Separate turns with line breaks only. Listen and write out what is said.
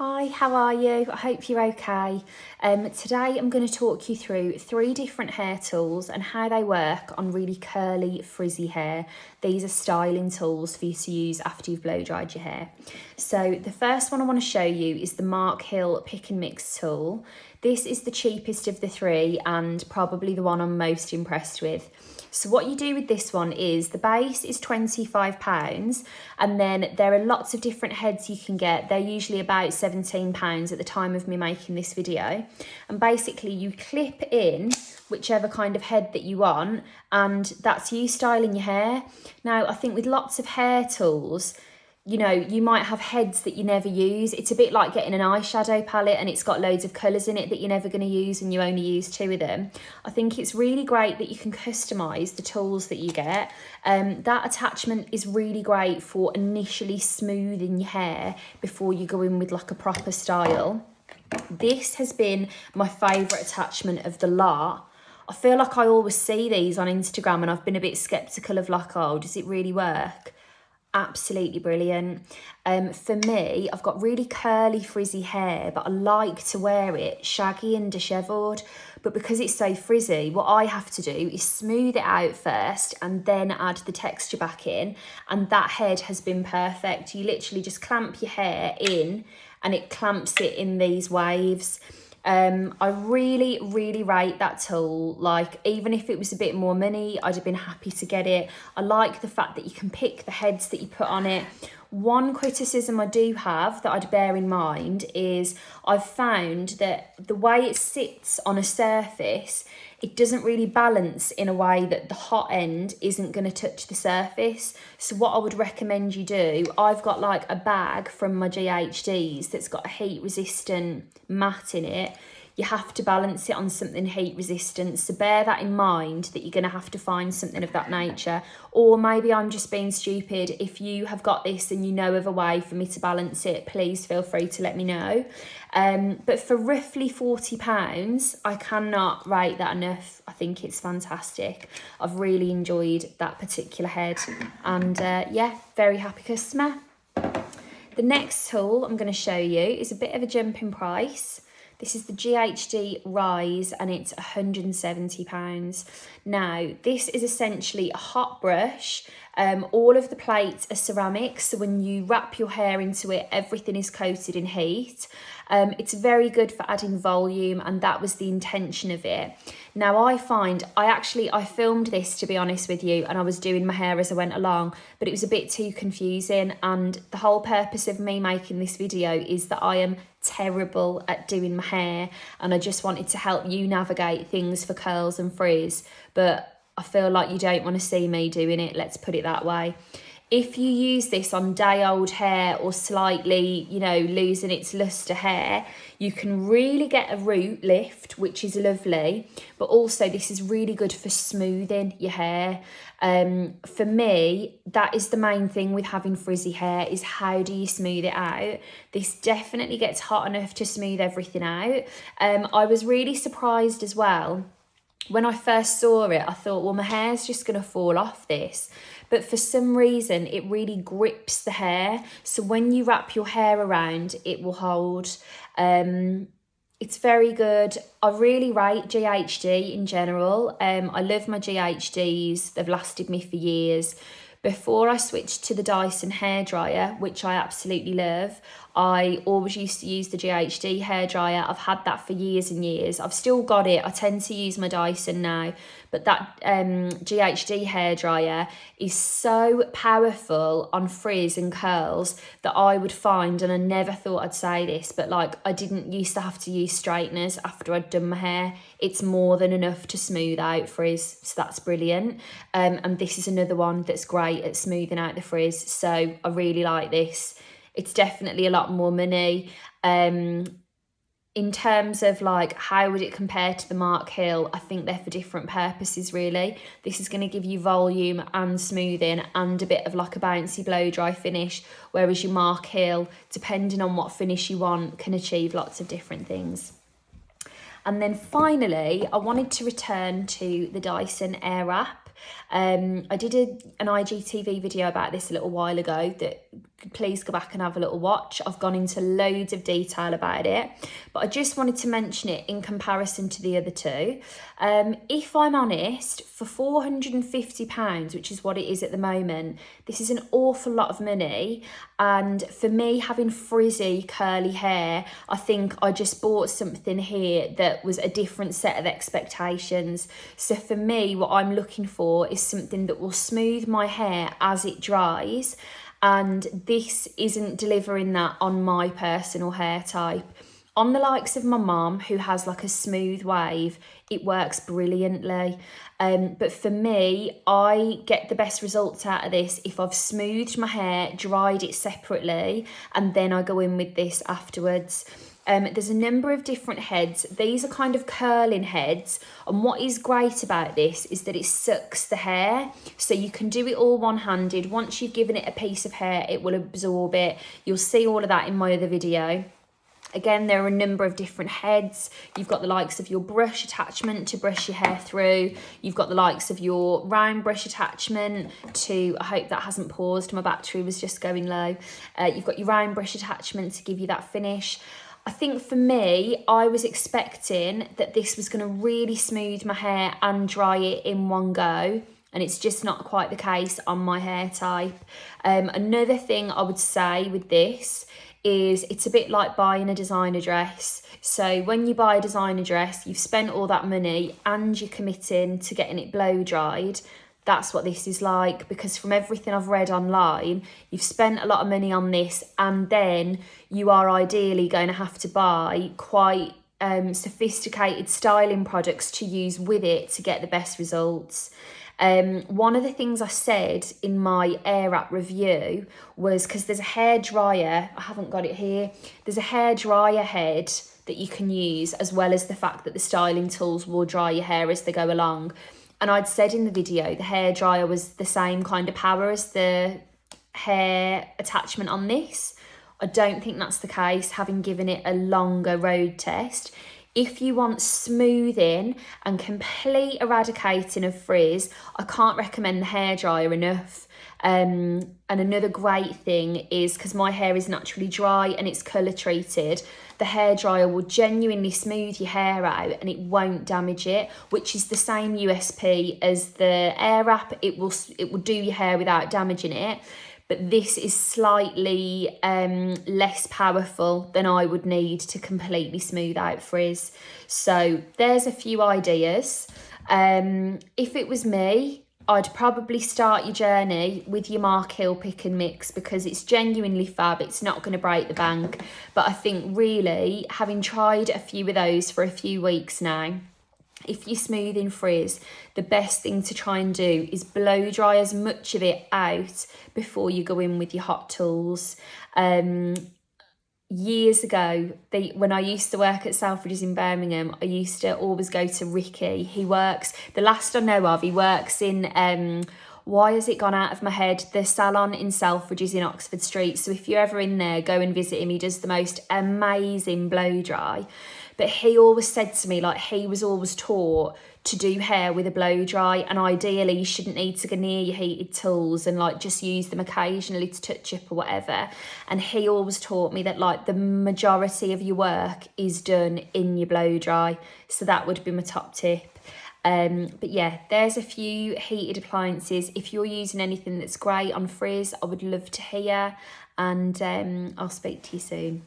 Hi, how are you? I hope you're okay. Today I'm going to talk you through 3 different hair tools and how they work on really curly, frizzy hair. These are styling tools for you to use after you've blow dried your hair. So the first one I want to show you is the Mark Hill Pick and Mix tool. This is the cheapest of the 3 and probably the one I'm most impressed with. So what you do with this one is the base is £25 and then there are lots of different heads you can get. They're usually about £17 at the time of me making this video. And basically you clip in whichever kind of head that you want and that's you styling your hair. Now I think with lots of hair tools, you know, you might have heads that you never use. It's a bit like getting an eyeshadow palette and it's got loads of colours in it that you're never going to use and you only use 2 of them. I think it's really great that you can customise the tools that you get. That attachment is really great for initially smoothing your hair before you go in with like a proper style. This has been my favourite attachment of the lot. I feel like I always see these on Instagram and I've been a bit sceptical of like, oh, does it really work? Absolutely brilliant. For me, I've got really curly frizzy hair, but I like to wear it shaggy and dishevelled. But because it's so frizzy, what I have to do is smooth it out first and then add the texture back in. And that head has been perfect. You literally just clamp your hair in and it clamps it in these waves. I really rate that tool. Like, even if it was a bit more money, I'd have been happy to get it. I like the fact that you can pick the heads that you put on it. One criticism I do have that I'd bear in mind is I've found that the way it sits on a surface, it doesn't really balance in a way that the hot end isn't going to touch the surface. So what I would recommend you do, I've got like a bag from my GHDs that's got a heat resistant mat in it. You have to balance it on something heat resistant. So bear that in mind that you're going to have to find something of that nature. Or maybe I'm just being stupid. If you have got this and you know of a way for me to balance it, please feel free to let me know. But for roughly £40, I cannot rate that enough. I think it's fantastic. I've really enjoyed that particular head. And yeah, very happy customer. The next tool I'm going to show you is a bit of a jump in price. This is the GHD Rise and it's £170. Now, this is essentially a hot brush. All of the plates are ceramic, so when you wrap your hair into it, everything is coated in heat. It's very good for adding volume and that was the intention of it. Now I find, I filmed this to be honest with you and I was doing my hair as I went along, but it was a bit too confusing and the whole purpose of me making this video is that I am terrible at doing my hair and I just wanted to help you navigate things for curls and frizz, but I feel like you don't want to see me doing it, let's put it that way. If you use this on day old hair or slightly, you know, losing its luster hair, you can really get a root lift, which is lovely, but also this is really good for smoothing your hair. For me, that is the main thing with having frizzy hair is how do you smooth it out? This definitely gets hot enough to smooth everything out. I was really surprised as well. When I first saw it, I thought, well, my hair's just going to fall off this. But for some reason, it really grips the hair. So when you wrap your hair around, it will hold. It's very good. I really rate GHD in general. I love my GHDs. They've lasted me for years. Before I switched to the Dyson hairdryer, which I absolutely love, I always used to use the GHD hairdryer. I've had that for years and years. I've still got it. I tend to use my Dyson now, but that GHD hairdryer is so powerful on frizz and curls that I would find, and I never thought I'd say this, but like I didn't used to have to use straighteners after I'd done my hair. It's more than enough to smooth out frizz, so that's brilliant. And this is another one that's great at smoothing out the frizz, so I really like this. It's definitely a lot more money. In terms of like how would it compare to the Mark Hill, I think they're for different purposes really. This is going to give you volume and smoothing and a bit of like a bouncy blow dry finish, whereas your Mark Hill, depending on what finish you want, can achieve lots of different things. And then finally, I wanted to return to the Dyson Airwrap. I did an IGTV video about this a little while ago that please go back and have a little watch. I've gone into loads of detail about it, but I just wanted to mention it in comparison to the other two. If I'm honest, for £450, which is what it is at the moment, this is an awful lot of money. And for me, having frizzy curly hair, I think I just bought something here that was a different set of expectations. So for me, what I'm looking for is something that will smooth my hair as it dries, and this isn't delivering that on my personal hair type. On the likes of my mum, who has like a smooth wave, it works brilliantly. But for me, I get the best results out of this if I've smoothed my hair, dried it separately, and then I go in with this afterwards. There's a number of different heads. These are kind of curling heads, and what is great about this is that it sucks the hair, so you can do it all one-handed. Once you've given it a piece of hair, it will absorb it. You'll see all of that in my other video. Again, there are a number of different heads. You've got the likes of your brush attachment to brush your hair through. You've got the likes of your round brush attachment to, I hope that hasn't paused, my battery was just going low. You've got your round brush attachment to give you that finish. I think for me, I was expecting that this was going to really smooth my hair and dry it in one go, and it's just not quite the case on my hair type. Another thing I would say with this is it's a bit like buying a designer dress. So when you buy a designer dress, you've spent all that money and you're committing to getting it blow dried. That's what this is like, because from everything I've read online, you've spent a lot of money on this, and then you are ideally going to have to buy quite sophisticated styling products to use with it to get the best results. One of the things I said in my Airwrap review was, because there's a hair dryer, I haven't got it here, there's a hair dryer head that you can use, as well as the fact that the styling tools will dry your hair as they go along. And I'd said in the video the hair dryer was the same kind of power as the hair attachment on this. I don't think that's the case, having given it a longer road test. If you want smoothing and complete eradicating of frizz, I can't recommend the hairdryer enough. And another great thing is, because my hair is naturally dry and it's colour treated, the hairdryer will genuinely smooth your hair out and it won't damage it, which is the same USP as the Airwrap. It will do your hair without damaging it. But this is slightly less powerful than I would need to completely smooth out frizz. So there's a few ideas. If it was me, I'd probably start your journey with your Mark Hill pick and mix, because it's genuinely fab. It's not going to break the bank. But I think really, having tried a few of those for a few weeks now, if you're smoothing frizz, the best thing to try and do is blow dry as much of it out before you go in with your hot tools. Years ago, when I used to work at Selfridges in Birmingham, I used to always go to Ricky. He works, the last I know of, he works in, why has it gone out of my head, the salon in Selfridges in Oxford Street. So if you're ever in there, go and visit him. He does the most amazing blow dry. But he always said to me, like, he was always taught to do hair with a blow dry, and ideally you shouldn't need to go near your heated tools, and like just use them occasionally to touch up or whatever. And he always taught me that like the majority of your work is done in your blow dry. So that would be my top tip. But yeah, there's a few heated appliances. If you're using anything that's great on frizz, I would love to hear, and I'll speak to you soon.